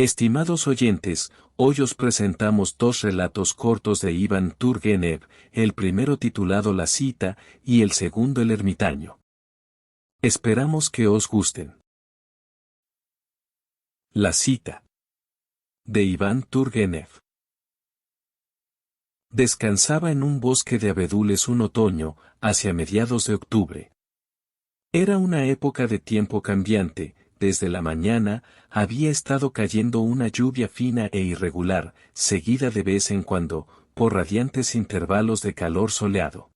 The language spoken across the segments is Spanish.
Estimados oyentes, hoy os presentamos dos relatos cortos de Iván Turgenev, el primero titulado La cita y el segundo El ermitaño. Esperamos que os gusten. La cita. De Iván Turgenev. Descansaba en un bosque de abedules un otoño, hacia mediados de octubre. Era una época de tiempo cambiante. Desde la mañana, había estado cayendo una lluvia fina e irregular, seguida de vez en cuando, por radiantes intervalos de calor soleado.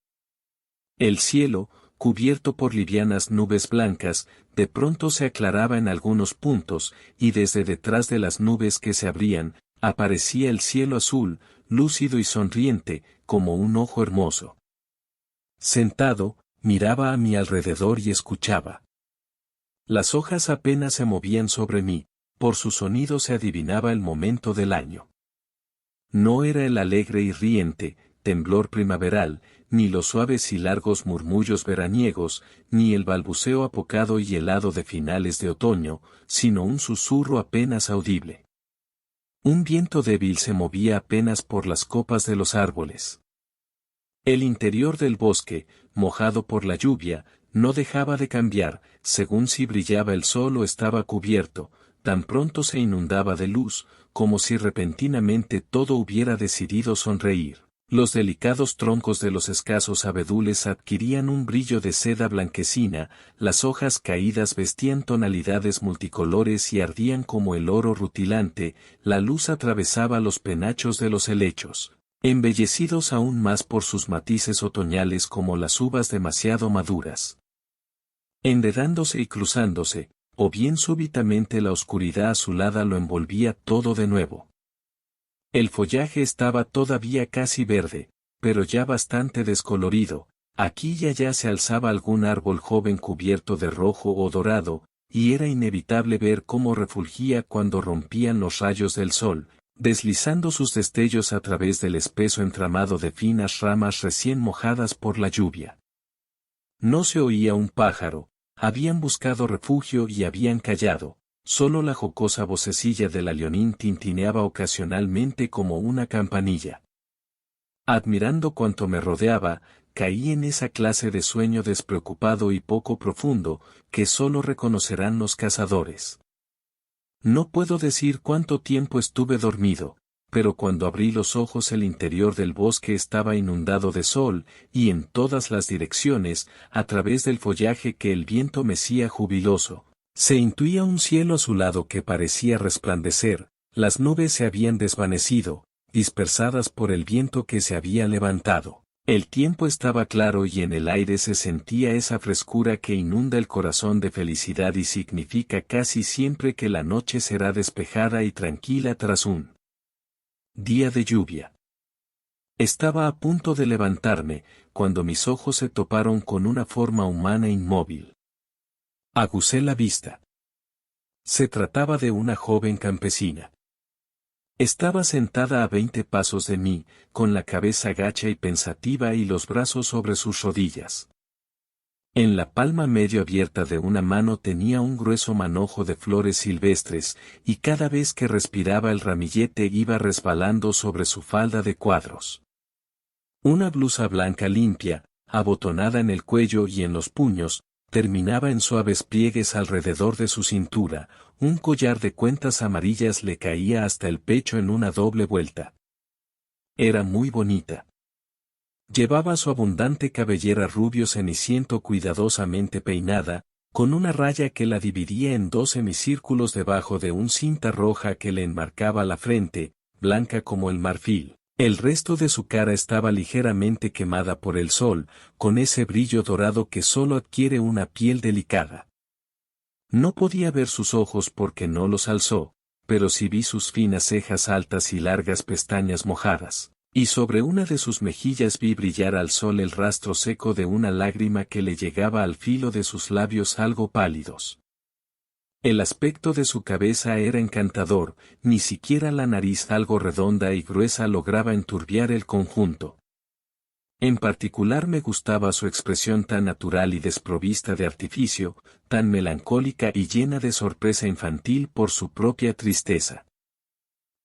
El cielo, cubierto por livianas nubes blancas, de pronto se aclaraba en algunos puntos, y desde detrás de las nubes que se abrían, aparecía el cielo azul, lúcido y sonriente, como un ojo hermoso. Sentado, miraba a mi alrededor y escuchaba. Las hojas apenas se movían sobre mí, por su sonido se adivinaba el momento del año. No era el alegre y riente temblor primaveral, ni los suaves y largos murmullos veraniegos, ni el balbuceo apocado y helado de finales de otoño, sino un susurro apenas audible. Un viento débil se movía apenas por las copas de los árboles. El interior del bosque, mojado por la lluvia, no dejaba de cambiar, según si brillaba el sol o estaba cubierto, tan pronto se inundaba de luz, como si repentinamente todo hubiera decidido sonreír. Los delicados troncos de los escasos abedules adquirían un brillo de seda blanquecina, las hojas caídas vestían tonalidades multicolores y ardían como el oro rutilante, la luz atravesaba los penachos de los helechos, embellecidos aún más por sus matices otoñales como las uvas demasiado maduras. Enredándose y cruzándose, o bien súbitamente la oscuridad azulada lo envolvía todo de nuevo. El follaje estaba todavía casi verde, pero ya bastante descolorido, aquí y allá se alzaba algún árbol joven cubierto de rojo o dorado, y era inevitable ver cómo refulgía cuando rompían los rayos del sol, deslizando sus destellos a través del espeso entramado de finas ramas recién mojadas por la lluvia. No se oía un pájaro. Habían buscado refugio y habían callado, solo la jocosa vocecilla de la leonín tintineaba ocasionalmente como una campanilla. Admirando cuanto me rodeaba, caí en esa clase de sueño despreocupado y poco profundo, que solo reconocerán los cazadores. No puedo decir cuánto tiempo estuve dormido, pero cuando abrí los ojos el interior del bosque estaba inundado de sol, y en todas las direcciones, a través del follaje que el viento mecía jubiloso, se intuía un cielo azulado que parecía resplandecer, las nubes se habían desvanecido, dispersadas por el viento que se había levantado. El tiempo estaba claro y en el aire se sentía esa frescura que inunda el corazón de felicidad y significa casi siempre que la noche será despejada y tranquila tras un día de lluvia. Estaba a punto de levantarme, cuando mis ojos se toparon con una forma humana inmóvil. Aguzé la vista. Se trataba de una joven campesina. Estaba sentada a 20 pasos de mí, con la cabeza gacha y pensativa y los brazos sobre sus rodillas. En la palma medio abierta de una mano tenía un grueso manojo de flores silvestres, y cada vez que respiraba el ramillete iba resbalando sobre su falda de cuadros. Una blusa blanca limpia, abotonada en el cuello y en los puños, terminaba en suaves pliegues alrededor de su cintura, un collar de cuentas amarillas le caía hasta el pecho en una doble vuelta. Era muy bonita. Llevaba su abundante cabellera rubio ceniciento cuidadosamente peinada, con una raya que la dividía en 2 semicírculos debajo de un cinta roja que le enmarcaba la frente, blanca como el marfil. El resto de su cara estaba ligeramente quemada por el sol, con ese brillo dorado que solo adquiere una piel delicada. No podía ver sus ojos porque no los alzó, pero sí vi sus finas cejas altas y largas pestañas mojadas. Y sobre una de sus mejillas vi brillar al sol el rastro seco de una lágrima que le llegaba al filo de sus labios algo pálidos. El aspecto de su cabeza era encantador, ni siquiera la nariz algo redonda y gruesa lograba enturbiar el conjunto. En particular me gustaba su expresión tan natural y desprovista de artificio, tan melancólica y llena de sorpresa infantil por su propia tristeza.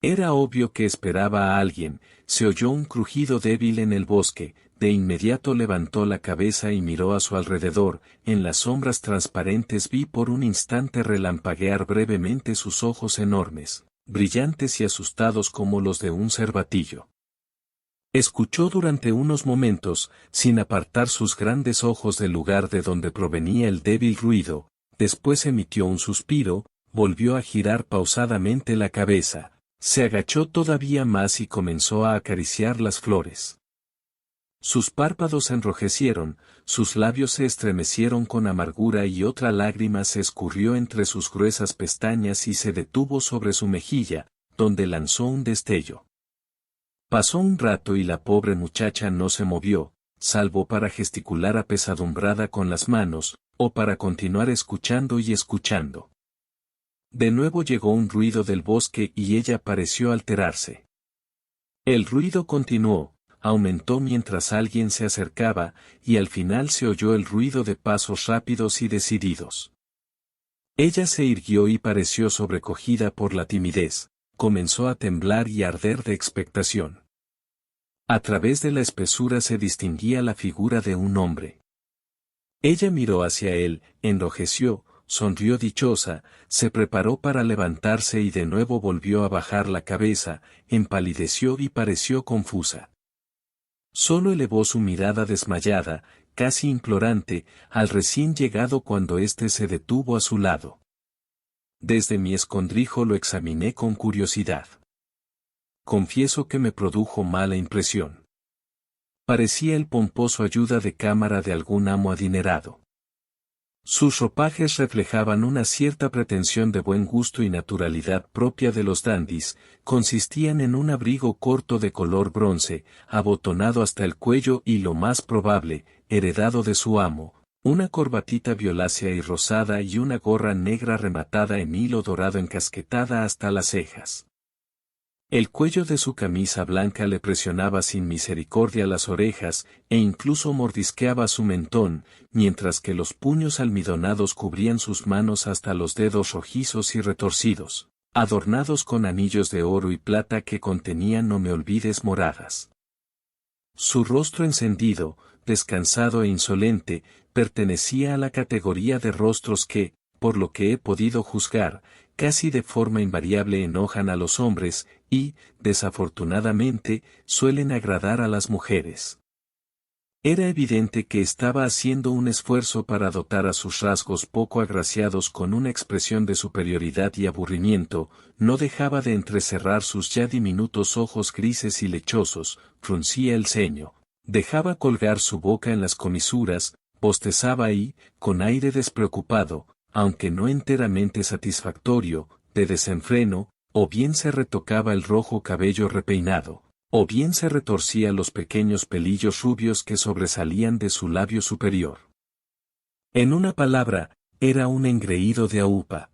Era obvio que esperaba a alguien. Se oyó un crujido débil en el bosque, de inmediato levantó la cabeza y miró a su alrededor. En las sombras transparentes vi por un instante relampaguear brevemente sus ojos enormes, brillantes y asustados como los de un cervatillo. Escuchó durante unos momentos, sin apartar sus grandes ojos del lugar de donde provenía el débil ruido, después emitió un suspiro, volvió a girar pausadamente la cabeza, se agachó todavía más y comenzó a acariciar las flores. Sus párpados enrojecieron, sus labios se estremecieron con amargura y otra lágrima se escurrió entre sus gruesas pestañas y se detuvo sobre su mejilla, donde lanzó un destello. Pasó un rato y la pobre muchacha no se movió, salvo para gesticular apesadumbrada con las manos, o para continuar escuchando y escuchando. De nuevo llegó un ruido del bosque y ella pareció alterarse. El ruido continuó, aumentó mientras alguien se acercaba, y al final se oyó el ruido de pasos rápidos y decididos. Ella se irguió y pareció sobrecogida por la timidez, comenzó a temblar y a arder de expectación. A través de la espesura se distinguía la figura de un hombre. Ella miró hacia él, enrojeció, sonrió dichosa, se preparó para levantarse y de nuevo volvió a bajar la cabeza, empalideció y pareció confusa. Solo elevó su mirada desmayada, casi implorante, al recién llegado cuando éste se detuvo a su lado. Desde mi escondrijo lo examiné con curiosidad. Confieso que me produjo mala impresión. Parecía el pomposo ayuda de cámara de algún amo adinerado. Sus ropajes reflejaban una cierta pretensión de buen gusto y naturalidad propia de los dandis, consistían en un abrigo corto de color bronce, abotonado hasta el cuello y lo más probable, heredado de su amo, una corbatita violácea y rosada y una gorra negra rematada en hilo dorado encasquetada hasta las cejas. El cuello de su camisa blanca le presionaba sin misericordia las orejas, e incluso mordisqueaba su mentón, mientras que los puños almidonados cubrían sus manos hasta los dedos rojizos y retorcidos, adornados con anillos de oro y plata que contenían no me olvides moradas. Su rostro encendido, descansado e insolente, pertenecía a la categoría de rostros que, por lo que he podido juzgar, casi de forma invariable enojan a los hombres, y, desafortunadamente, suelen agradar a las mujeres. Era evidente que estaba haciendo un esfuerzo para dotar a sus rasgos poco agraciados con una expresión de superioridad y aburrimiento, no dejaba de entrecerrar sus ya diminutos ojos grises y lechosos, fruncía el ceño, dejaba colgar su boca en las comisuras, bostezaba y, con aire despreocupado, aunque no enteramente satisfactorio, de desenfreno, o bien se retocaba el rojo cabello repeinado, o bien se retorcía los pequeños pelillos rubios que sobresalían de su labio superior. En una palabra, era un engreído de aupa.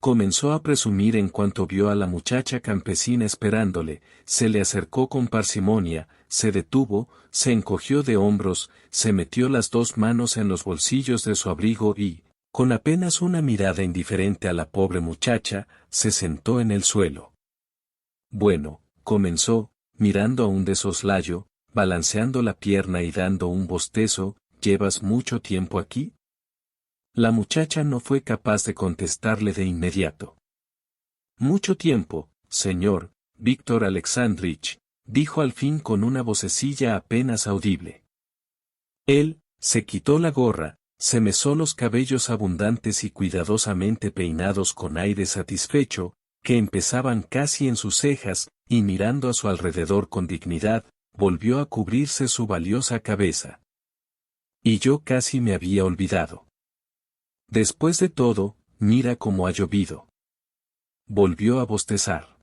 Comenzó a presumir en cuanto vio a la muchacha campesina esperándole, se le acercó con parsimonia, se detuvo, se encogió de hombros, se metió las dos manos en los bolsillos de su abrigo y, con apenas una mirada indiferente a la pobre muchacha, se sentó en el suelo. Bueno, comenzó, mirando aún de soslayo, balanceando la pierna y dando un bostezo, ¿llevas mucho tiempo aquí? La muchacha no fue capaz de contestarle de inmediato. Mucho tiempo, señor, Víctor Alexandrich, dijo al fin con una vocecilla apenas audible. Él, se quitó la gorra, se mesó los cabellos abundantes y cuidadosamente peinados con aire satisfecho, que empezaban casi en sus cejas, y mirando a su alrededor con dignidad, volvió a cubrirse su valiosa cabeza. Y yo casi me había olvidado. Después de todo, mira cómo ha llovido. Volvió a bostezar.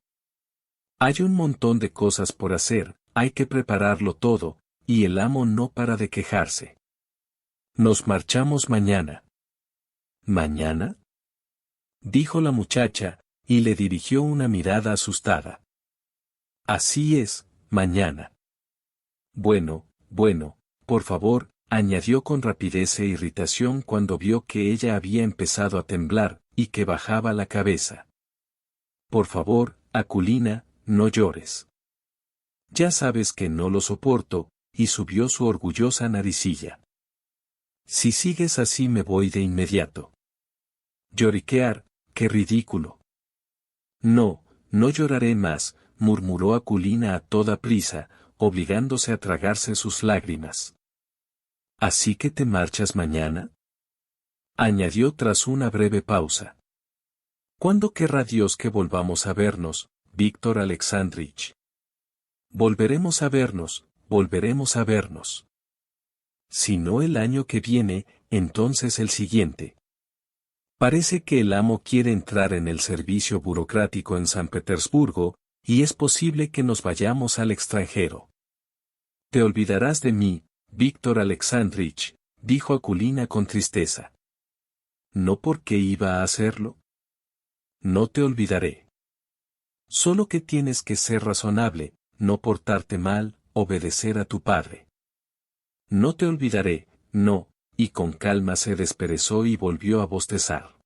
Hay un montón de cosas por hacer, hay que prepararlo todo, y el amo no para de quejarse. Nos marchamos mañana. ¿Mañana? Dijo la muchacha, y le dirigió una mirada asustada. Así es, mañana. Bueno, por favor, añadió con rapidez e irritación cuando vio que ella había empezado a temblar, y que bajaba la cabeza. Por favor, Aculina, no llores. Ya sabes que no lo soporto, y subió su orgullosa naricilla. Si sigues así me voy de inmediato. Lloriquear, qué ridículo. No, no lloraré más, murmuró Aculina a toda prisa, obligándose a tragarse sus lágrimas. ¿Así que te marchas mañana?, añadió tras una breve pausa. ¿Cuándo querrá Dios que volvamos a vernos, Víctor Alexandrich? Volveremos a vernos, volveremos a vernos. Si no el año que viene, entonces el siguiente. Parece que el amo quiere entrar en el servicio burocrático en San Petersburgo, y es posible que nos vayamos al extranjero. Te olvidarás de mí, Víctor Alexandrich, dijo Akulina con tristeza. ¿No porque iba a hacerlo? No te olvidaré. Solo que tienes que ser razonable, no portarte mal, obedecer a tu padre. No te olvidaré, no, y con calma se desperezó y volvió a bostezar.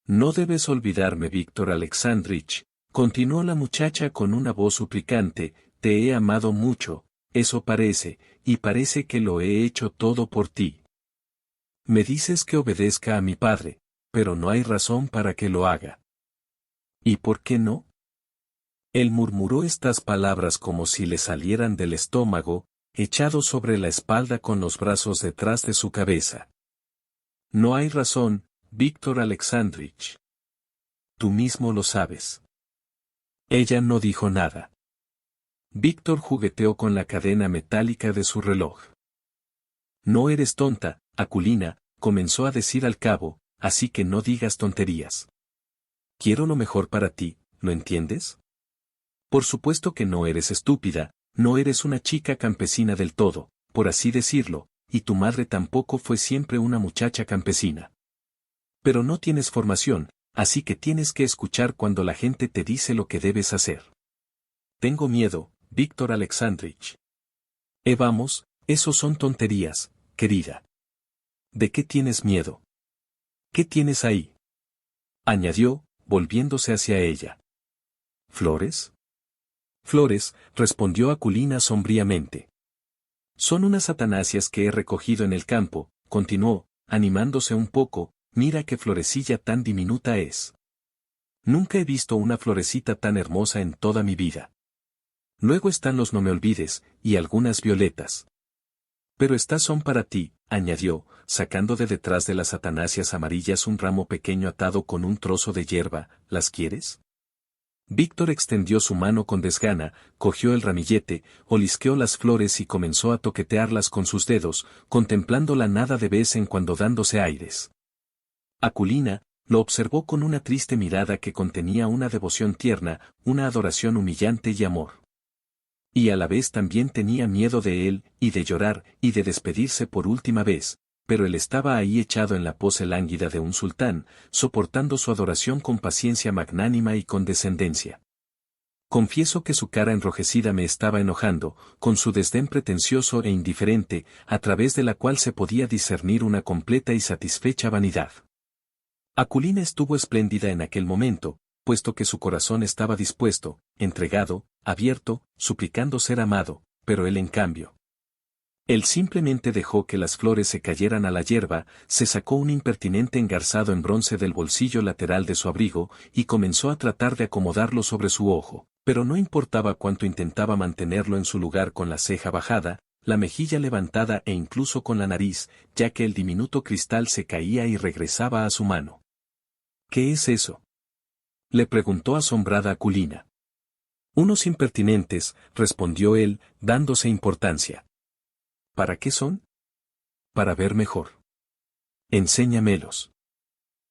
No debes olvidarme, Víctor Alexandrich, continuó la muchacha con una voz suplicante, te he amado mucho, eso parece, y parece que lo he hecho todo por ti. Me dices que obedezca a mi padre, pero no hay razón para que lo haga. ¿Y por qué no? Él murmuró estas palabras como si le salieran del estómago, echado sobre la espalda con los brazos detrás de su cabeza. No hay razón, Víctor Alexandrich. Tú mismo lo sabes. Ella no dijo nada. Víctor jugueteó con la cadena metálica de su reloj. No eres tonta, Akulina, comenzó a decir al cabo, así que no digas tonterías. Quiero lo mejor para ti, ¿lo entiendes? Por supuesto que no eres estúpida, no eres una chica campesina del todo, por así decirlo, y tu madre tampoco fue siempre una muchacha campesina. Pero no tienes formación, así que tienes que escuchar cuando la gente te dice lo que debes hacer. Tengo miedo, Víctor Alexandrich. Vamos, esos son tonterías, querida. ¿De qué tienes miedo? ¿Qué tienes ahí?, añadió, volviéndose hacia ella. ¿Flores? Flores, respondió Akulina sombríamente. Son unas satanasias que he recogido en el campo, continuó, animándose un poco, mira qué florecilla tan diminuta es. Nunca he visto una florecita tan hermosa en toda mi vida. Luego están los no me olvides, y algunas violetas. Pero estas son para ti, añadió, sacando de detrás de las satanasias amarillas un ramo pequeño atado con un trozo de hierba, ¿las quieres? Víctor extendió su mano con desgana, cogió el ramillete, olisqueó las flores y comenzó a toquetearlas con sus dedos, contemplando la nada de vez en cuando dándose aires. Akulina lo observó con una triste mirada que contenía una devoción tierna, una adoración humillante y amor. Y a la vez también tenía miedo de él, y de llorar, y de despedirse por última vez, pero él estaba ahí echado en la pose lánguida de un sultán, soportando su adoración con paciencia magnánima y condescendencia. Confieso que su cara enrojecida me estaba enojando, con su desdén pretencioso e indiferente, a través de la cual se podía discernir una completa y satisfecha vanidad. Akulina estuvo espléndida en aquel momento, puesto que su corazón estaba dispuesto, entregado, abierto, suplicando ser amado, pero él en cambio. Él simplemente dejó que las flores se cayeran a la hierba, se sacó un impertinente engarzado en bronce del bolsillo lateral de su abrigo, y comenzó a tratar de acomodarlo sobre su ojo, pero no importaba cuánto intentaba mantenerlo en su lugar con la ceja bajada, la mejilla levantada e incluso con la nariz, ya que el diminuto cristal se caía y regresaba a su mano. ¿Qué es eso?, le preguntó asombrada Akulina. Unos impertinentes, respondió él, dándose importancia. ¿Para qué son? Para ver mejor. Enséñamelos.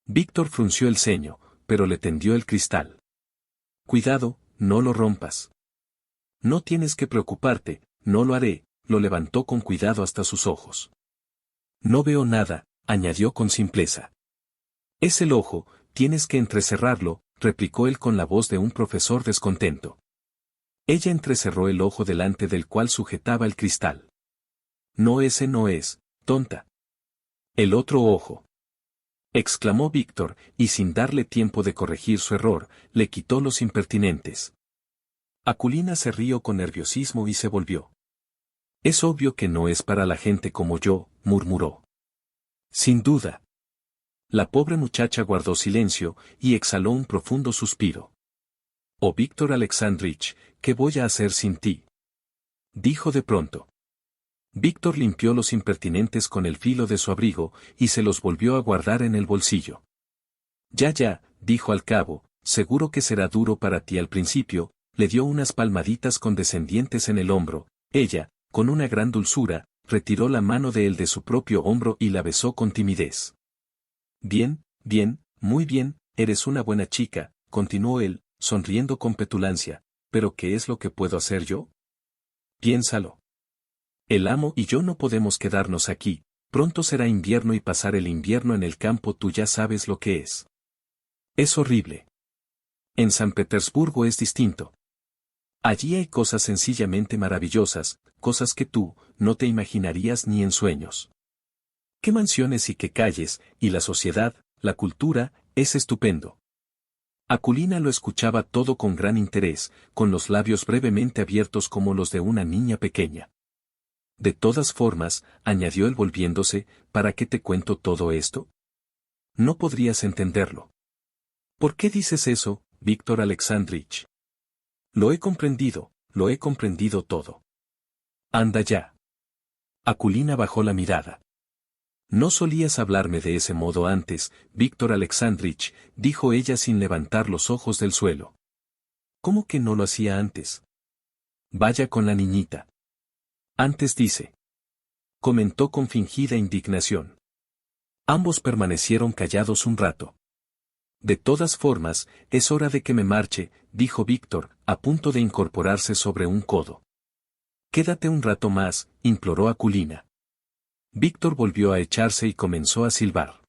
Víctor frunció el ceño, pero le tendió el cristal. Cuidado, no lo rompas. No tienes que preocuparte, no lo haré, lo levantó con cuidado hasta sus ojos. No veo nada, añadió con simpleza. Es el ojo, tienes que entrecerrarlo, replicó él con la voz de un profesor descontento. Ella entrecerró el ojo delante del cual sujetaba el cristal. No, ese no es, tonta. El otro ojo. exclamó Víctor, y sin darle tiempo de corregir su error, le quitó los impertinentes. Aculina se rió con nerviosismo y se volvió. Es obvio que no es para la gente como yo, murmuró. Sin duda. La pobre muchacha guardó silencio y exhaló un profundo suspiro. Oh Víctor Alexandrich, ¿qué voy a hacer sin ti? Dijo de pronto. Víctor limpió los impertinentes con el filo de su abrigo y se los volvió a guardar en el bolsillo. Ya, dijo al cabo, seguro que será duro para ti al principio, le dio unas palmaditas condescendientes en el hombro. Ella, con una gran dulzura, retiró la mano de él de su propio hombro y la besó con timidez. Bien, muy bien, eres una buena chica, continuó él, sonriendo con petulancia, pero ¿qué es lo que puedo hacer yo? Piénsalo. El amo y yo no podemos quedarnos aquí, pronto será invierno y pasar el invierno en el campo tú ya sabes lo que es. Es horrible. En San Petersburgo es distinto. Allí hay cosas sencillamente maravillosas, cosas que tú no te imaginarías ni en sueños. Qué mansiones y qué calles, y la sociedad, la cultura, es estupendo. Aculina lo escuchaba todo con gran interés, con los labios brevemente abiertos como los de una niña pequeña. De todas formas, añadió él volviéndose, ¿para qué te cuento todo esto? No podrías entenderlo. ¿Por qué dices eso, Víctor Alexandrich? Lo he comprendido todo. Anda ya. Aculina bajó la mirada. No solías hablarme de ese modo antes, Víctor Alexandrich, dijo ella sin levantar los ojos del suelo. ¿Cómo que no lo hacía antes? Vaya con la niñita. Antes dice. Comentó con fingida indignación. Ambos permanecieron callados un rato. De todas formas, es hora de que me marche, dijo Víctor, a punto de incorporarse sobre un codo. Quédate un rato más, imploró Aculina. Víctor volvió a echarse y comenzó a silbar.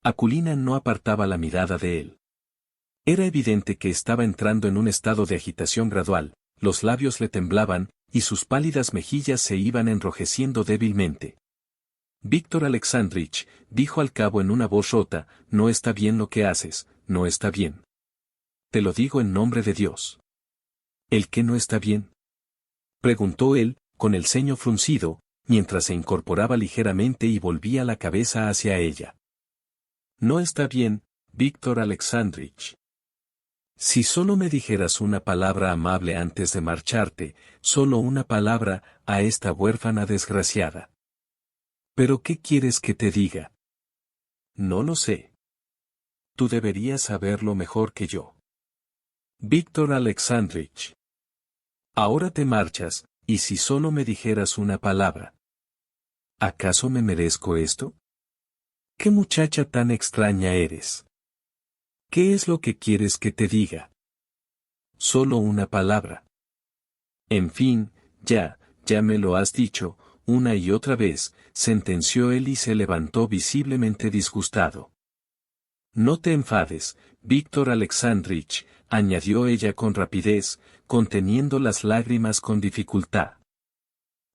Aculina no apartaba la mirada de él. Era evidente que estaba entrando en un estado de agitación gradual, los labios le temblaban, y sus pálidas mejillas se iban enrojeciendo débilmente. Víctor Alexandrich, dijo al cabo en una voz rota, no está bien lo que haces, no está bien. Te lo digo en nombre de Dios. ¿El qué no está bien? Preguntó él, con el ceño fruncido, mientras se incorporaba ligeramente y volvía la cabeza hacia ella. No está bien, Víctor Alexandrich. Si solo me dijeras una palabra amable antes de marcharte, solo una palabra, a esta huérfana desgraciada. ¿Pero qué quieres que te diga? No lo sé. Tú deberías saberlo mejor que yo. Víctor Alexandrich. Ahora te marchas, y si solo me dijeras una palabra. ¿Acaso me merezco esto? ¿Qué muchacha tan extraña eres? ¿Qué es lo que quieres que te diga? Solo una palabra. En fin, ya me lo has dicho, una y otra vez, sentenció él y se levantó visiblemente disgustado. No te enfades, Víctor Alexandrich, añadió ella con rapidez, conteniendo las lágrimas con dificultad.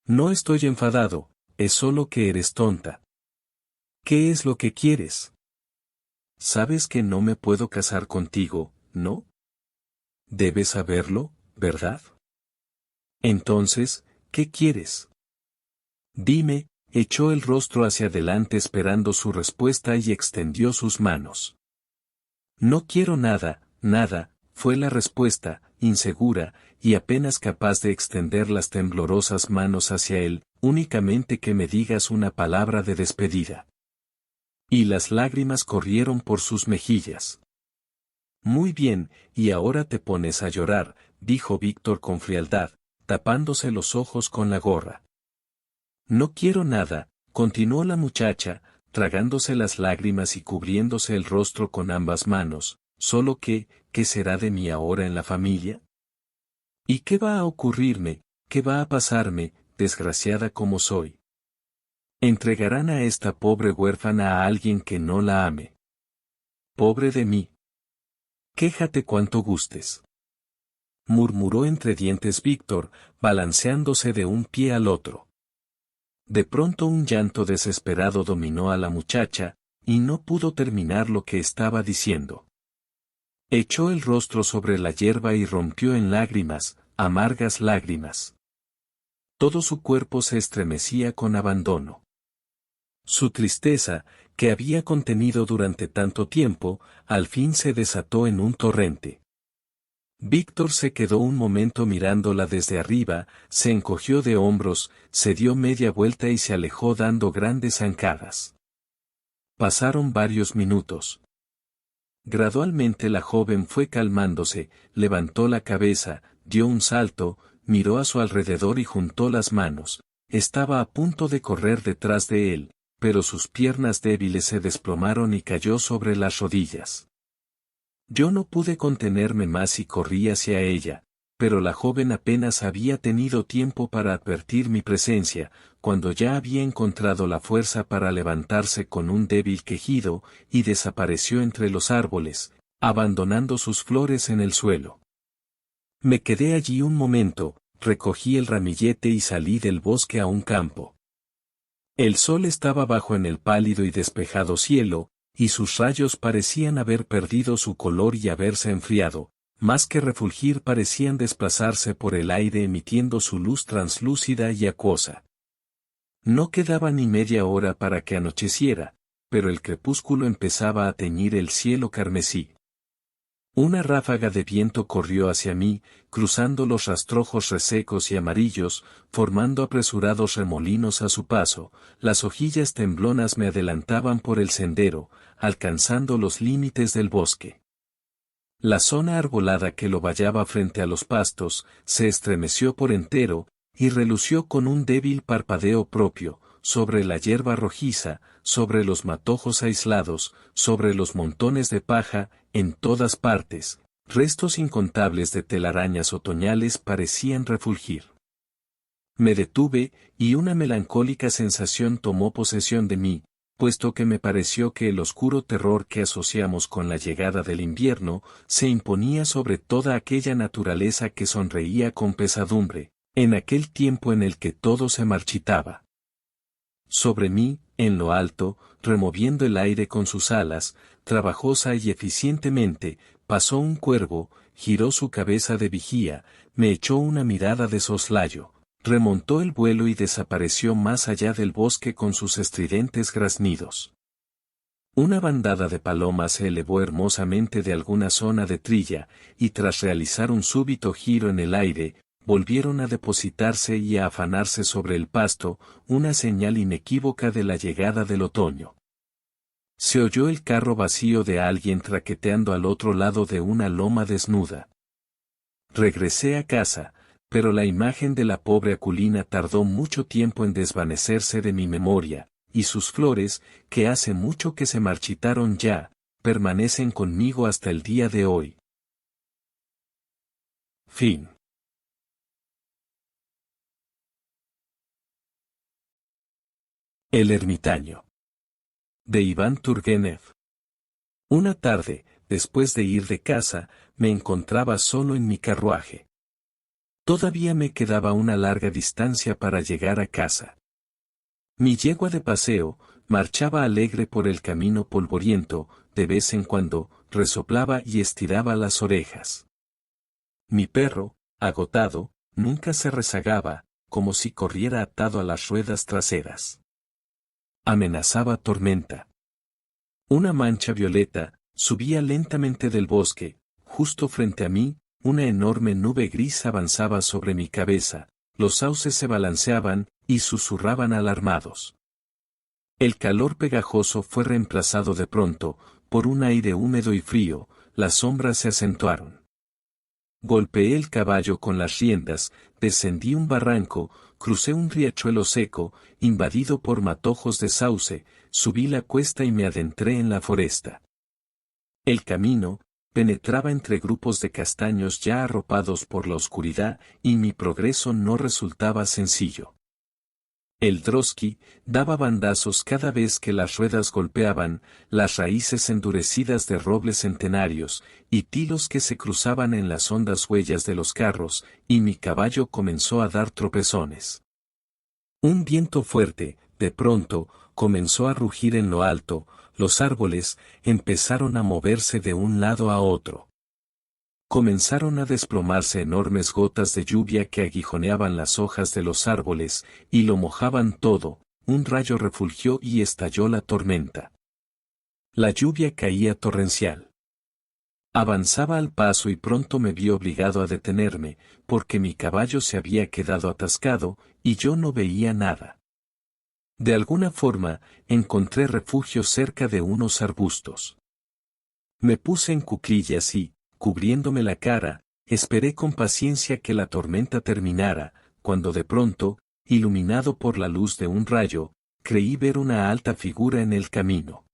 No estoy enfadado, es solo que eres tonta. ¿Qué es lo que quieres? Sabes que no me puedo casar contigo, ¿no? Debes saberlo, ¿verdad? Entonces, ¿qué quieres? Dime, echó el rostro hacia adelante esperando su respuesta y extendió sus manos. No quiero nada, fue la respuesta, insegura, y apenas capaz de extender las temblorosas manos hacia él, únicamente que me digas una palabra de despedida. Y las lágrimas corrieron por sus mejillas. Muy bien, y ahora te pones a llorar, dijo Víctor con frialdad, tapándose los ojos con la gorra. No quiero nada, continuó la muchacha, tragándose las lágrimas y cubriéndose el rostro con ambas manos, solo que, ¿qué será de mí ahora en la familia? ¿Y qué va a ocurrirme, qué va a pasarme, desgraciada como soy? Entregarán a esta pobre huérfana a alguien que no la ame. Pobre de mí. Quéjate cuanto gustes. Murmuró entre dientes Víctor, balanceándose de un pie al otro. De pronto un llanto desesperado dominó a la muchacha, y no pudo terminar lo que estaba diciendo. Echó el rostro sobre la hierba y rompió en lágrimas, amargas lágrimas. Todo su cuerpo se estremecía con abandono. Su tristeza, que había contenido durante tanto tiempo, al fin se desató en un torrente. Víctor se quedó un momento mirándola desde arriba, se encogió de hombros, se dio media vuelta y se alejó dando grandes zancadas. Pasaron varios minutos. Gradualmente la joven fue calmándose, levantó la cabeza, dio un salto, miró a su alrededor y juntó las manos. Estaba a punto de correr detrás de él, pero sus piernas débiles se desplomaron y cayó sobre las rodillas. Yo no pude contenerme más y corrí hacia ella, pero la joven apenas había tenido tiempo para advertir mi presencia, cuando ya había encontrado la fuerza para levantarse con un débil quejido, y desapareció entre los árboles, abandonando sus flores en el suelo. Me quedé allí un momento, recogí el ramillete y salí del bosque a un campo. El sol estaba bajo en el pálido y despejado cielo, y sus rayos parecían haber perdido su color y haberse enfriado, más que refulgir parecían desplazarse por el aire emitiendo su luz translúcida y acuosa. No quedaba ni media hora para que anocheciera, pero el crepúsculo empezaba a teñir el cielo carmesí. Una ráfaga de viento corrió hacia mí, cruzando los rastrojos resecos y amarillos, formando apresurados remolinos a su paso, las hojillas temblonas me adelantaban por el sendero, alcanzando los límites del bosque. La zona arbolada que lo vallaba frente a los pastos, se estremeció por entero, y relució con un débil parpadeo propio, sobre la hierba rojiza, sobre los matojos aislados, sobre los montones de paja, en todas partes, restos incontables de telarañas otoñales parecían refulgir. Me detuve, y una melancólica sensación tomó posesión de mí, puesto que me pareció que el oscuro terror que asociamos con la llegada del invierno, se imponía sobre toda aquella naturaleza que sonreía con pesadumbre, en aquel tiempo en el que todo se marchitaba. Sobre mí, en lo alto, removiendo el aire con sus alas, trabajosa y eficientemente, pasó un cuervo, giró su cabeza de vigía, me echó una mirada de soslayo, remontó el vuelo y desapareció más allá del bosque con sus estridentes graznidos. Una bandada de palomas se elevó hermosamente de alguna zona de trilla, y tras realizar un súbito giro en el aire, volvieron a depositarse y a afanarse sobre el pasto, una señal inequívoca de la llegada del otoño. Se oyó el carro vacío de alguien traqueteando al otro lado de una loma desnuda. Regresé a casa, pero la imagen de la pobre Aculina tardó mucho tiempo en desvanecerse de mi memoria, y sus flores, que hace mucho que se marchitaron ya, permanecen conmigo hasta el día de hoy. Fin. El ermitaño. De Iván Turgenev. Una tarde, después de ir de casa, me encontraba solo en mi carruaje. Todavía me quedaba una larga distancia para llegar a casa. Mi yegua de paseo, marchaba alegre por el camino polvoriento, de vez en cuando, resoplaba y estiraba las orejas. Mi perro, agotado, nunca se rezagaba, como si corriera atado a las ruedas traseras. Amenazaba tormenta. Una mancha violeta, subía lentamente del bosque, justo frente a mí, una enorme nube gris avanzaba sobre mi cabeza, los sauces se balanceaban, y susurraban alarmados. El calor pegajoso fue reemplazado de pronto, por un aire húmedo y frío, las sombras se acentuaron. Golpeé el caballo con las riendas, descendí un barranco, crucé un riachuelo seco, invadido por matojos de sauce, subí la cuesta y me adentré en la foresta. El camino, penetraba entre grupos de castaños ya arropados por la oscuridad, y mi progreso no resultaba sencillo. El drosky daba bandazos cada vez que las ruedas golpeaban, las raíces endurecidas de robles centenarios, y tilos que se cruzaban en las hondas huellas de los carros, y mi caballo comenzó a dar tropezones. Un viento fuerte, de pronto, comenzó a rugir en lo alto, los árboles empezaron a moverse de un lado a otro. Comenzaron a desplomarse enormes gotas de lluvia que aguijoneaban las hojas de los árboles, y lo mojaban todo. Un rayo refulgió y estalló la tormenta. La lluvia caía torrencial. Avanzaba al paso y pronto me vi obligado a detenerme, porque mi caballo se había quedado atascado, y yo no veía nada. De alguna forma, encontré refugio cerca de unos arbustos. Me puse en cuclillas y, cubriéndome la cara, esperé con paciencia que la tormenta terminara, cuando de pronto, iluminado por la luz de un rayo, creí ver una alta figura en el camino.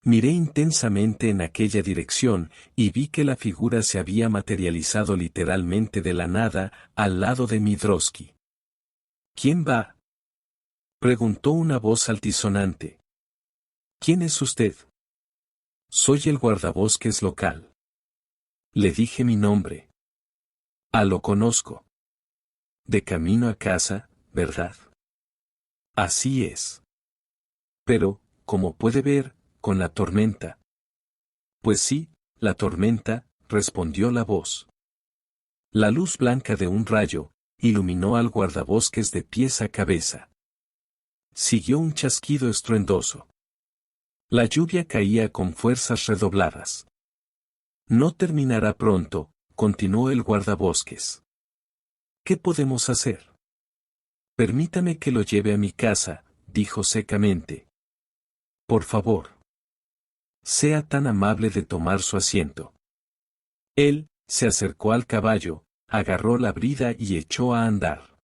Miré intensamente en aquella dirección, y vi que la figura se había materializado literalmente de la nada, al lado de mi drosky. ¿Quién va?, preguntó una voz altisonante. ¿Quién es usted? Soy el guardabosques local. Le dije mi nombre. Ah, lo conozco. De camino a casa, ¿verdad? Así es. Pero, como puede ver, con la tormenta. Pues sí, la tormenta, respondió la voz. La luz blanca de un rayo, iluminó al guardabosques de pies a cabeza. Siguió un chasquido estruendoso. La lluvia caía con fuerzas redobladas. No terminará pronto, continuó el guardabosques. ¿Qué podemos hacer? Permítame que lo lleve a mi casa, dijo secamente. Por favor. Sea tan amable de tomar su asiento. Él, se acercó al caballo, agarró la brida y echó a andar.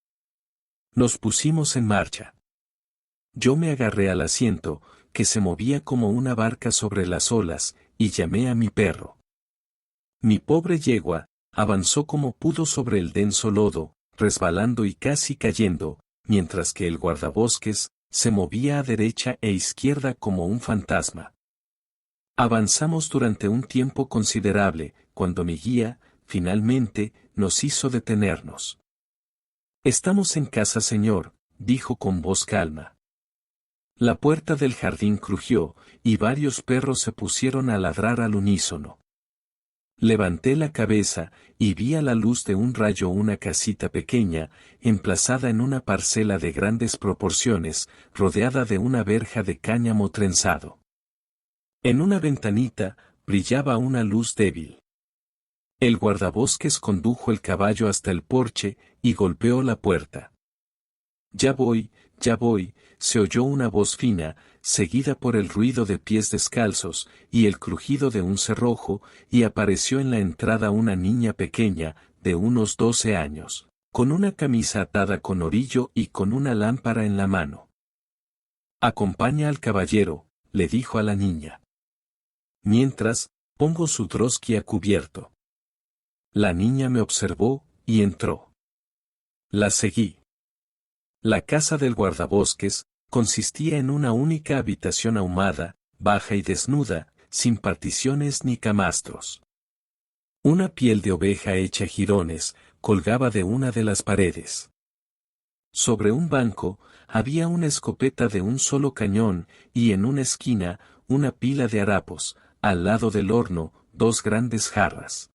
Nos pusimos en marcha. Yo me agarré al asiento, que se movía como una barca sobre las olas, y llamé a mi perro. Mi pobre yegua, avanzó como pudo sobre el denso lodo, resbalando y casi cayendo, mientras que el guardabosques, se movía a derecha e izquierda como un fantasma. Avanzamos durante un tiempo considerable, cuando mi guía, finalmente, nos hizo detenernos. Estamos en casa, señor, dijo con voz calma. La puerta del jardín crujió, y varios perros se pusieron a ladrar al unísono. Levanté la cabeza, y vi a la luz de un rayo una casita pequeña, emplazada en una parcela de grandes proporciones, rodeada de una verja de cáñamo trenzado. En una ventanita, brillaba una luz débil. El guardabosques condujo el caballo hasta el porche, y golpeó la puerta. Ya voy, se oyó una voz fina, seguida por el ruido de pies descalzos, y el crujido de un cerrojo, y apareció en la entrada una niña pequeña, de unos 12 años, con una camisa atada con orillo y con una lámpara en la mano. Acompaña al caballero, le dijo a la niña. Mientras, pongo su drosky a cubierto. La niña me observó, y entró. La seguí. La casa del guardabosques consistía en una única habitación ahumada, baja y desnuda, sin particiones ni camastros. Una piel de oveja hecha jirones colgaba de una de las paredes. Sobre un banco, había una escopeta de un solo cañón, y en una esquina, una pila de harapos, al lado del horno, 2 grandes jarras.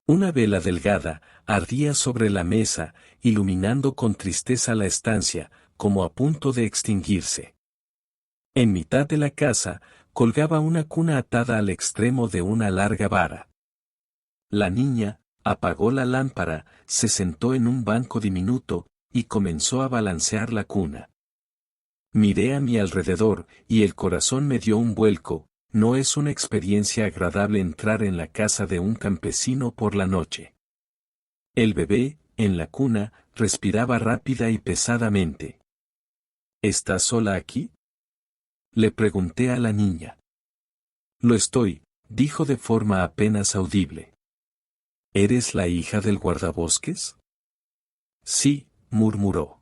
Una vela delgada, ardía sobre la mesa, iluminando con tristeza la estancia, como a punto de extinguirse. En mitad de la casa, colgaba una cuna atada al extremo de una larga vara. La niña, apagó la lámpara, se sentó en un banco diminuto, y comenzó a balancear la cuna. Miré a mi alrededor, y el corazón me dio un vuelco. No es una experiencia agradable entrar en la casa de un campesino por la noche. El bebé, en la cuna, respiraba rápida y pesadamente. ¿Estás sola aquí?, le pregunté a la niña. Lo estoy, dijo de forma apenas audible. ¿Eres la hija del guardabosques? Sí, murmuró.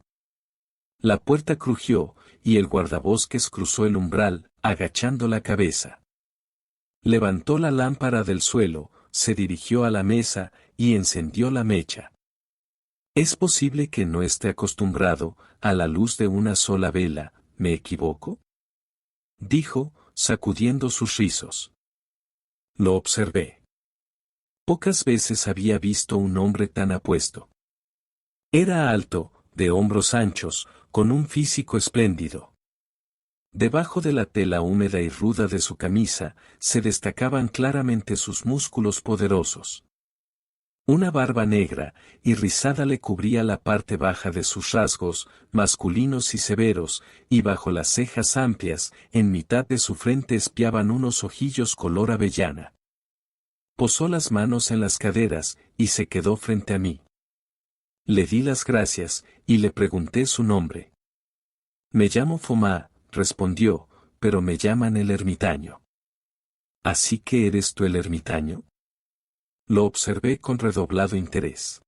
La puerta crujió, y el guardabosques cruzó el umbral, agachando la cabeza. Levantó la lámpara del suelo, se dirigió a la mesa, y encendió la mecha. Es posible que no esté acostumbrado a la luz de una sola vela, ¿me equivoco?, dijo, sacudiendo sus rizos. Lo observé. Pocas veces había visto un hombre tan apuesto. Era alto, de hombros anchos, con un físico espléndido. Debajo de la tela húmeda y ruda de su camisa, se destacaban claramente sus músculos poderosos. Una barba negra y rizada le cubría la parte baja de sus rasgos, masculinos y severos, y bajo las cejas amplias, en mitad de su frente espiaban unos ojillos color avellana. Posó las manos en las caderas, y se quedó frente a mí. Le di las gracias, y le pregunté su nombre. Me llamo Foma, respondió, pero me llaman el ermitaño. ¿Así que eres tú el ermitaño? Lo observé con redoblado interés.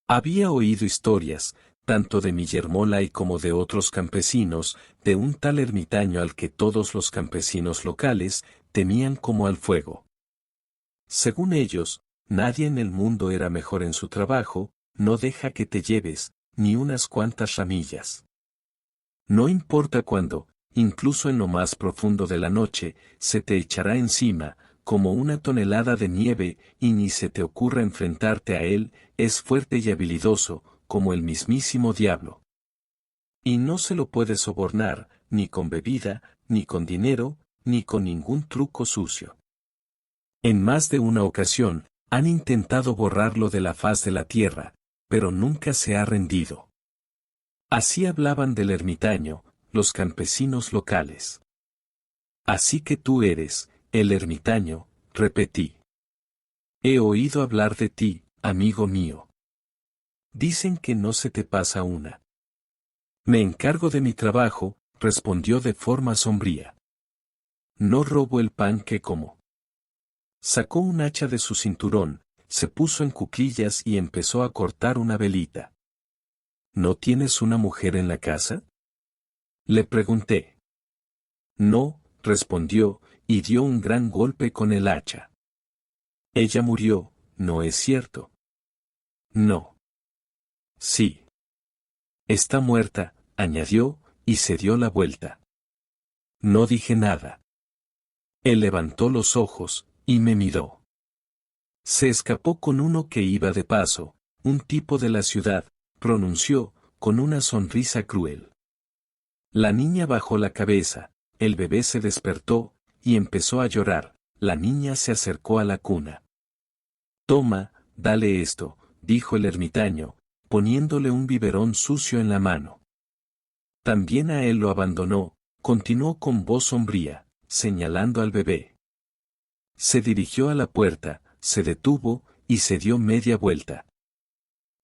Había oído historias, tanto de Millermola como de otros campesinos, de un tal ermitaño al que todos los campesinos locales temían como al fuego. Según ellos, nadie en el mundo era mejor en su trabajo, no deja que te lleves, ni unas cuantas ramillas. No importa cuándo, incluso en lo más profundo de la noche, se te echará encima, como una tonelada de nieve, y ni se te ocurra enfrentarte a él, es fuerte y habilidoso, como el mismísimo diablo. Y no se lo puede sobornar, ni con bebida, ni con dinero, ni con ningún truco sucio. En más de una ocasión, han intentado borrarlo de la faz de la tierra, pero nunca se ha rendido. Así hablaban del ermitaño, los campesinos locales. Así que tú eres, el ermitaño, repetí. He oído hablar de ti, amigo mío. Dicen que no se te pasa una. Me encargo de mi trabajo, respondió de forma sombría. No robo el pan que como. Sacó un hacha de su cinturón, se puso en cuclillas y empezó a cortar una velita. ¿No tienes una mujer en la casa? Le pregunté. No, respondió, y dio un gran golpe con el hacha. Ella murió, ¿no es cierto? No. Sí. Está muerta, añadió, y se dio la vuelta. No dije nada. Él levantó los ojos, y me miró. Se escapó con uno que iba de paso, un tipo de la ciudad, pronunció, con una sonrisa cruel. La niña bajó la cabeza, el bebé se despertó, y empezó a llorar, la niña se acercó a la cuna. Toma, dale esto, dijo el ermitaño, poniéndole un biberón sucio en la mano. También a él lo abandonó, continuó con voz sombría, señalando al bebé. Se dirigió a la puerta, se detuvo, y se dio media vuelta.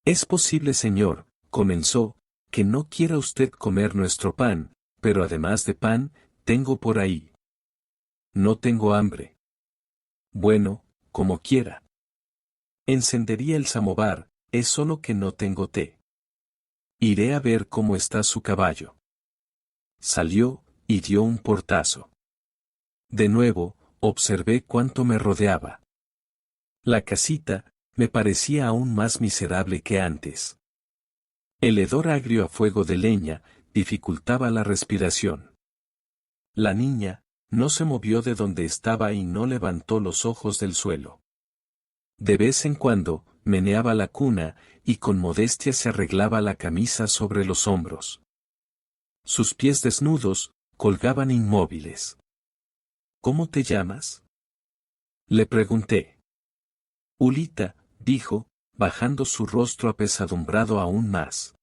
Es posible, señor, comenzó, que no quiera usted comer nuestro pan, pero además de pan, tengo por ahí. No tengo hambre. Bueno, como quiera. Encendería el samovar, es solo que no tengo té. Iré a ver cómo está su caballo. Salió, y dio un portazo. De nuevo, observé cuánto me rodeaba. La casita, me parecía aún más miserable que antes. El hedor agrio a fuego de leña, dificultaba la respiración. La niña, no se movió de donde estaba y no levantó los ojos del suelo. De vez en cuando, meneaba la cuna, y con modestia se arreglaba la camisa sobre los hombros. Sus pies desnudos, colgaban inmóviles. ¿Cómo te llamas? Le pregunté. Ulita, dijo, bajando su rostro apesadumbrado aún más.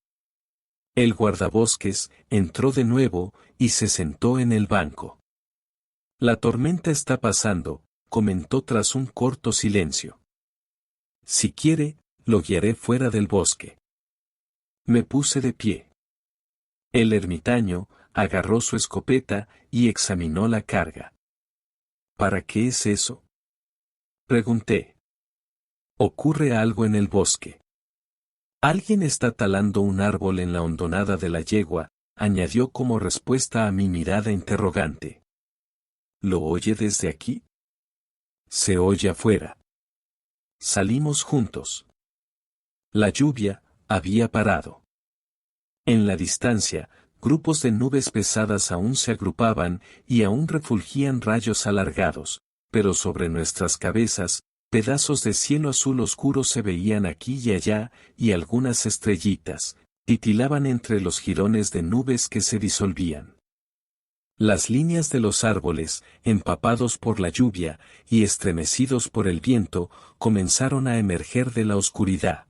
El guardabosques entró de nuevo, y se sentó en el banco. La tormenta está pasando, comentó tras un corto silencio. Si quiere, lo guiaré fuera del bosque. Me puse de pie. El ermitaño agarró su escopeta y examinó la carga. ¿Para qué es eso? Pregunté. Ocurre algo en el bosque. Alguien está talando un árbol en la hondonada de la yegua, añadió como respuesta a mi mirada interrogante. ¿Lo oye desde aquí? Se oye afuera. Salimos juntos. La lluvia había parado. En la distancia, Grupos de nubes pesadas aún se agrupaban y aún refulgían rayos alargados, pero sobre nuestras cabezas, pedazos de cielo azul oscuro se veían aquí y allá, y algunas estrellitas titilaban entre los jirones de nubes que se disolvían. Las líneas de los árboles, empapados por la lluvia y estremecidos por el viento, comenzaron a emerger de la oscuridad.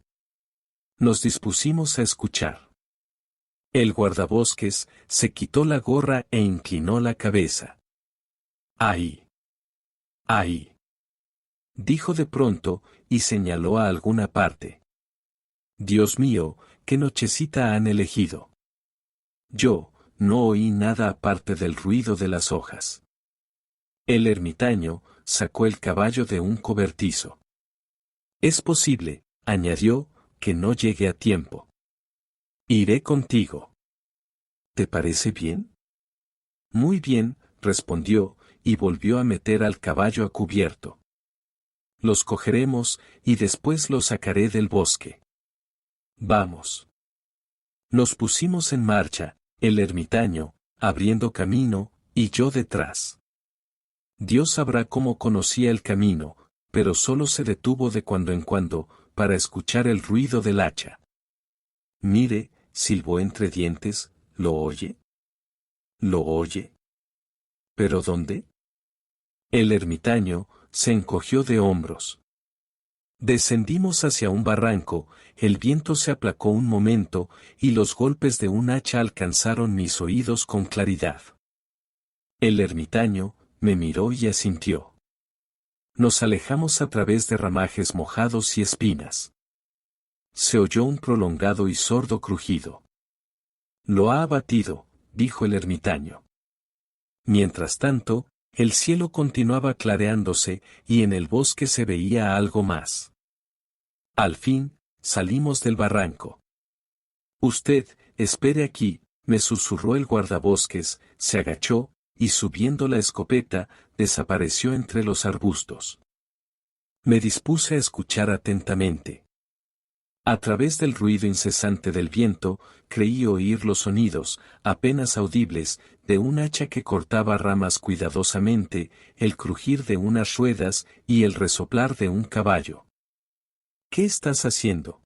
Nos dispusimos a escuchar. El guardabosques se quitó la gorra e inclinó la cabeza. ¡Ahí! ¡Ahí! Dijo de pronto, y señaló a alguna parte. Dios mío, qué nochecita han elegido. Yo no oí nada aparte del ruido de las hojas. El ermitaño sacó el caballo de un cobertizo. Es posible, añadió, que no llegue a tiempo. Iré contigo. ¿Te parece bien? Muy bien, respondió, y volvió a meter al caballo a cubierto. Los cogeremos, y después los sacaré del bosque. Vamos. Nos pusimos en marcha, el ermitaño, abriendo camino, y yo detrás. Dios sabrá cómo conocía el camino, pero solo se detuvo de cuando en cuando, para escuchar el ruido del hacha. Mire, silbó entre dientes, ¿lo oye? ¿Lo oye? ¿Pero dónde? El ermitaño se encogió de hombros. Descendimos hacia un barranco, el viento se aplacó un momento, y los golpes de un hacha alcanzaron mis oídos con claridad. El ermitaño me miró y asintió. Nos alejamos a través de ramajes mojados y espinas. Se oyó un prolongado y sordo crujido. Lo ha abatido, dijo el ermitaño. Mientras tanto, el cielo continuaba clareándose, y en el bosque se veía algo más. Al fin, salimos del barranco. Usted, espere aquí, me susurró el guardabosques, se agachó, y subiendo la escopeta, desapareció entre los arbustos. Me dispuse a escuchar atentamente. A través del ruido incesante del viento, creí oír los sonidos, apenas audibles, de un hacha que cortaba ramas cuidadosamente, el crujir de unas ruedas y el resoplar de un caballo. ¿Qué estás haciendo?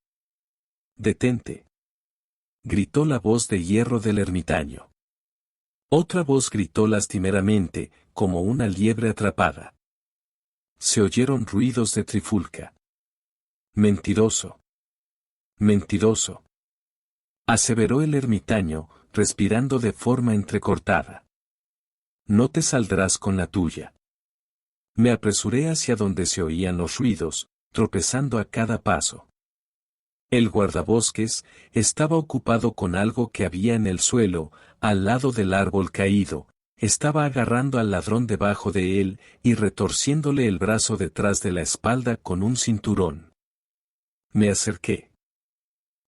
Detente. Gritó la voz de hierro del ermitaño. Otra voz gritó lastimeramente, como una liebre atrapada. Se oyeron ruidos de trifulca. Mentiroso. Mentiroso. Aseveró el ermitaño, respirando de forma entrecortada. No te saldrás con la tuya. Me apresuré hacia donde se oían los ruidos, tropezando a cada paso. El guardabosques estaba ocupado con algo que había en el suelo, al lado del árbol caído, estaba agarrando al ladrón debajo de él y retorciéndole el brazo detrás de la espalda con un cinturón. Me acerqué.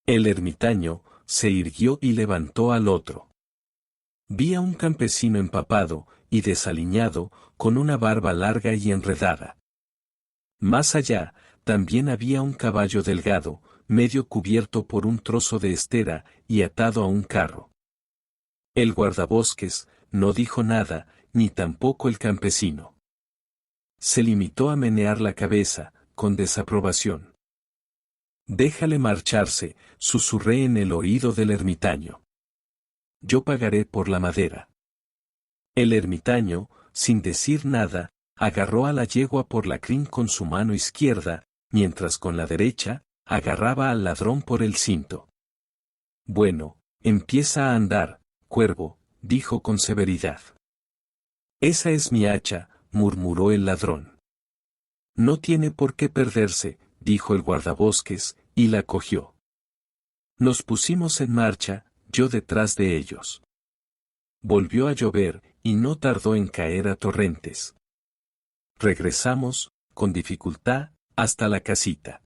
El ermitaño se irguió y levantó al otro. Vi a un campesino empapado y desaliñado, con una barba larga y enredada. Más allá, también había un caballo delgado, medio cubierto por un trozo de estera y atado a un carro. El guardabosques no dijo nada, ni tampoco el campesino. Se limitó a menear la cabeza, con desaprobación. Déjale marcharse, susurré en el oído del ermitaño. Yo pagaré por la madera. El ermitaño, sin decir nada, agarró a la yegua por la crin con su mano izquierda, mientras con la derecha, agarraba al ladrón por el cinto. Bueno, empieza a andar, cuervo, dijo con severidad. Esa es mi hacha, murmuró el ladrón. No tiene por qué perderse, dijo el guardabosques, y la cogió. Nos pusimos en marcha, yo detrás de ellos. Volvió a llover, y no tardó en caer a torrentes. Regresamos, con dificultad, hasta la casita.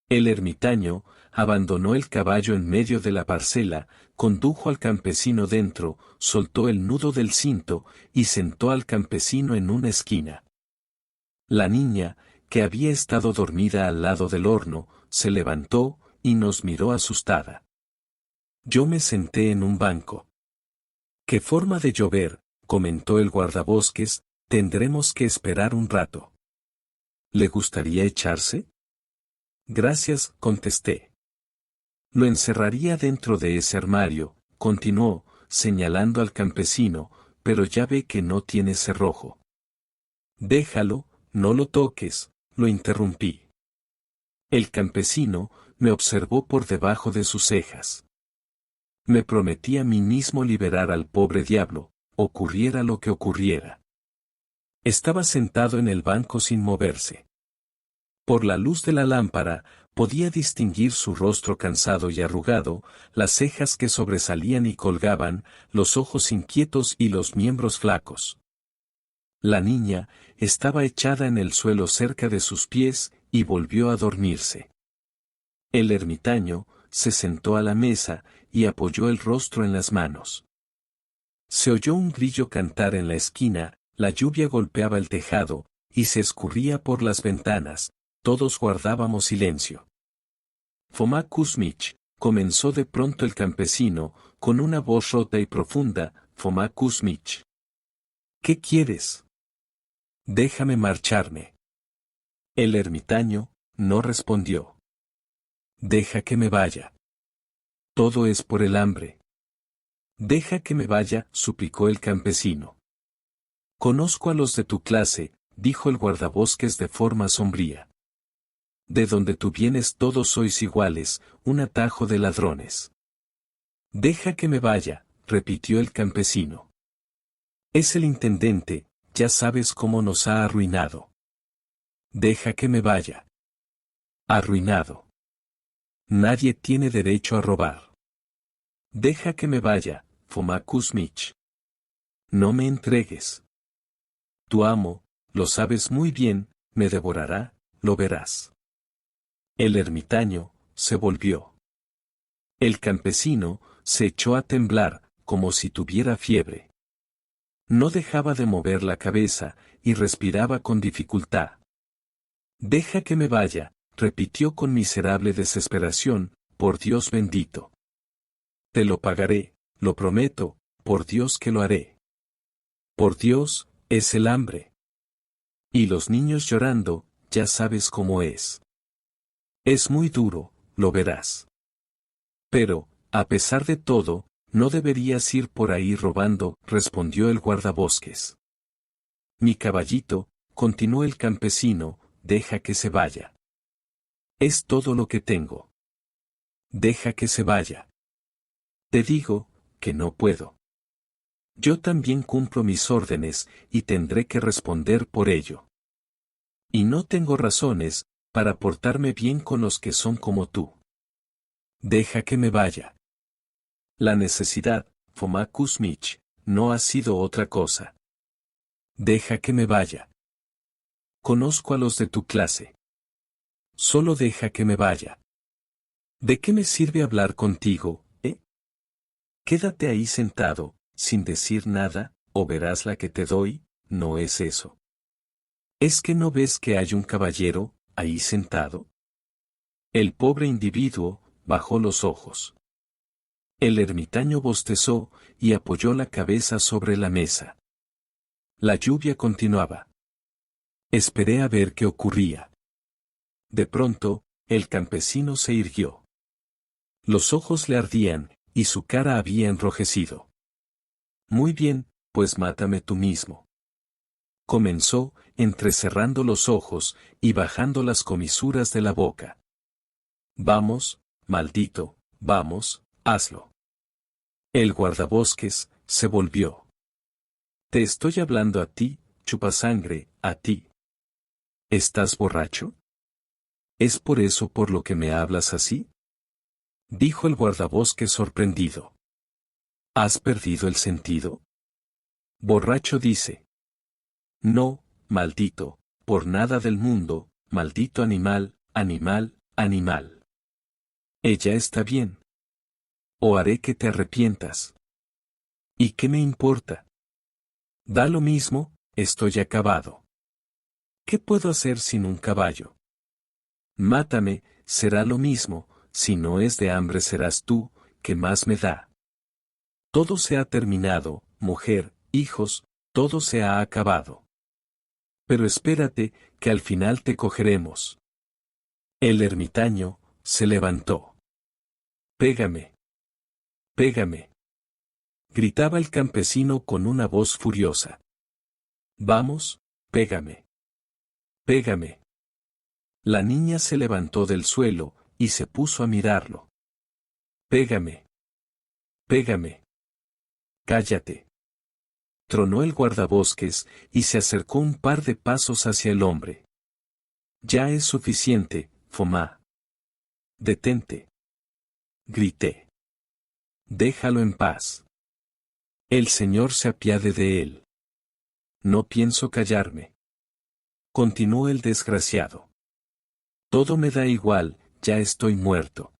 El ermitaño abandonó el caballo en medio de la parcela, condujo al campesino dentro, soltó el nudo del cinto, y sentó al campesino en una esquina. La niña, que había estado dormida al lado del horno, se levantó, y nos miró asustada. Yo me senté en un banco. ¿Qué forma de llover?, comentó el guardabosques, tendremos que esperar un rato. ¿Le gustaría echarse? Gracias, contesté. Lo encerraría dentro de ese armario, continuó, señalando al campesino, pero ya ve que no tiene cerrojo. Déjalo, no lo toques, lo interrumpí. El campesino me observó por debajo de sus cejas. Me prometí a mí mismo liberar al pobre diablo, ocurriera lo que ocurriera. Estaba sentado en el banco sin moverse. Por la luz de la lámpara, podía distinguir su rostro cansado y arrugado, las cejas que sobresalían y colgaban, los ojos inquietos y los miembros flacos. La niña estaba echada en el suelo cerca de sus pies, y volvió a dormirse. El ermitaño se sentó a la mesa, y apoyó el rostro en las manos. Se oyó un grillo cantar en la esquina, la lluvia golpeaba el tejado, y se escurría por las ventanas, todos guardábamos silencio. Foma Kuzmich, comenzó de pronto el campesino, con una voz rota y profunda, Foma Kuzmich. ¿Qué quieres? Déjame marcharme. El ermitaño no respondió. Deja que me vaya. Todo es por el hambre. Deja que me vaya, suplicó el campesino. Conozco a los de tu clase, dijo el guardabosques de forma sombría. De donde tú vienes todos sois iguales, un atajo de ladrones. Deja que me vaya, repitió el campesino. Es el intendente, ya sabes cómo nos ha arruinado. Deja que me vaya. Arruinado. Nadie tiene derecho a robar. Deja que me vaya, Foma Kuzmich. No me entregues. Tu amo, lo sabes muy bien, me devorará, lo verás. El ermitaño se volvió. El campesino se echó a temblar, como si tuviera fiebre. No dejaba de mover la cabeza, y respiraba con dificultad. Deja que me vaya, repitió con miserable desesperación, por Dios bendito. Te lo pagaré, lo prometo, por Dios que lo haré. Por Dios, es el hambre. Y los niños llorando, ya sabes cómo es. Es muy duro, lo verás. Pero, a pesar de todo, no deberías ir por ahí robando, respondió el guardabosques. Mi caballito, continuó el campesino, deja que se vaya. Es todo lo que tengo. Deja que se vaya. Te digo, que no puedo. Yo también cumplo mis órdenes, y tendré que responder por ello. Y no tengo razones, para portarme bien con los que son como tú. Deja que me vaya. La necesidad, Foma Kuzmich, no ha sido otra cosa. Deja que me vaya. Conozco a los de tu clase. Solo deja que me vaya. ¿De qué me sirve hablar contigo, eh? Quédate ahí sentado, sin decir nada, o verás la que te doy, no es eso. ¿Es que no ves que hay un caballero, ahí sentado? El pobre individuo, bajó los ojos. El ermitaño bostezó, y apoyó la cabeza sobre la mesa. La lluvia continuaba. Esperé a ver qué ocurría. De pronto, el campesino se irguió. Los ojos le ardían, y su cara había enrojecido. Muy bien, pues mátame tú mismo. Comenzó, entrecerrando los ojos, y bajando las comisuras de la boca. Vamos, maldito, vamos, hazlo. El guardabosques se volvió. Te estoy hablando a ti, chupasangre, a ti. ¿Estás borracho? ¿Es por eso por lo que me hablas así? Dijo el guardabosques sorprendido. ¿Has perdido el sentido? Borracho dice. No, maldito, por nada del mundo, maldito animal, animal, animal. Ella está bien. O haré que te arrepientas. ¿Y qué me importa? Da lo mismo, estoy acabado. ¿Qué puedo hacer sin un caballo? Mátame, será lo mismo, si no es de hambre serás tú, que más me da. Todo se ha terminado, mujer, hijos, todo se ha acabado. Pero espérate, que al final te cogeremos. El ermitaño se levantó. Pégame. Pégame. Gritaba el campesino con una voz furiosa. Vamos, pégame. Pégame. La niña se levantó del suelo, y se puso a mirarlo. Pégame. Pégame. Cállate. Tronó el guardabosques, y se acercó un par de pasos hacia el hombre. Ya es suficiente, Foma. Detente. Grité. Déjalo en paz. El Señor se apiade de él. No pienso callarme. Continuó el desgraciado. Todo me da igual, ya estoy muerto.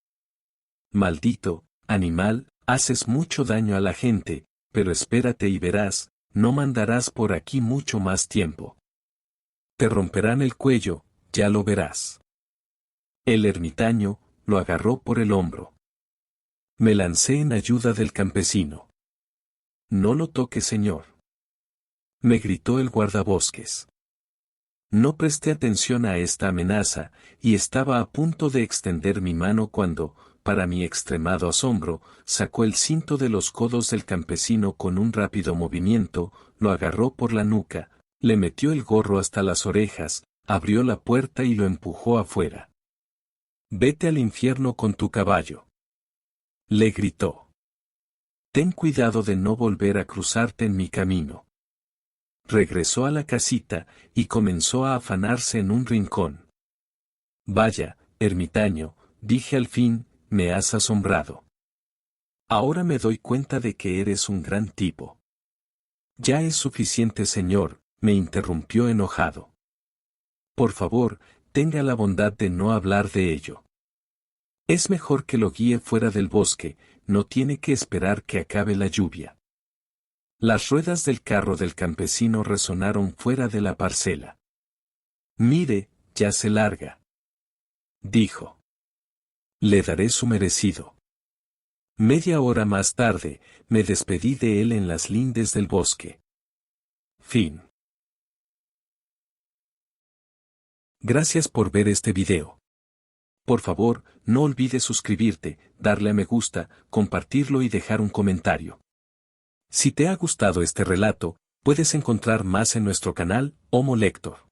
Maldito, animal, haces mucho daño a la gente, pero espérate y verás, no mandarás por aquí mucho más tiempo. Te romperán el cuello, ya lo verás. El ermitaño lo agarró por el hombro. Me lancé en ayuda del campesino. No lo toque, señor. Me gritó el guardabosques. No presté atención a esta amenaza, y estaba a punto de extender mi mano cuando, para mi extremado asombro, sacó el cinto de los codos del campesino con un rápido movimiento, lo agarró por la nuca, le metió el gorro hasta las orejas, abrió la puerta y lo empujó afuera. Vete al infierno con tu caballo. Le gritó. Ten cuidado de no volver a cruzarte en mi camino. Regresó a la casita, y comenzó a afanarse en un rincón. Vaya, ermitaño, dije al fin, me has asombrado. Ahora me doy cuenta de que eres un gran tipo. Ya es suficiente, señor, me interrumpió enojado. Por favor, tenga la bondad de no hablar de ello. Es mejor que lo guíe fuera del bosque, no tiene que esperar que acabe la lluvia. Las ruedas del carro del campesino resonaron fuera de la parcela. Mire, ya se larga. Dijo. Le daré su merecido. Media hora más tarde, me despedí de él en las lindes del bosque. Fin. Gracias por ver este video. Por favor, no olvides suscribirte, darle a me gusta, compartirlo y dejar un comentario. Si te ha gustado este relato, puedes encontrar más en nuestro canal, Homo Lector.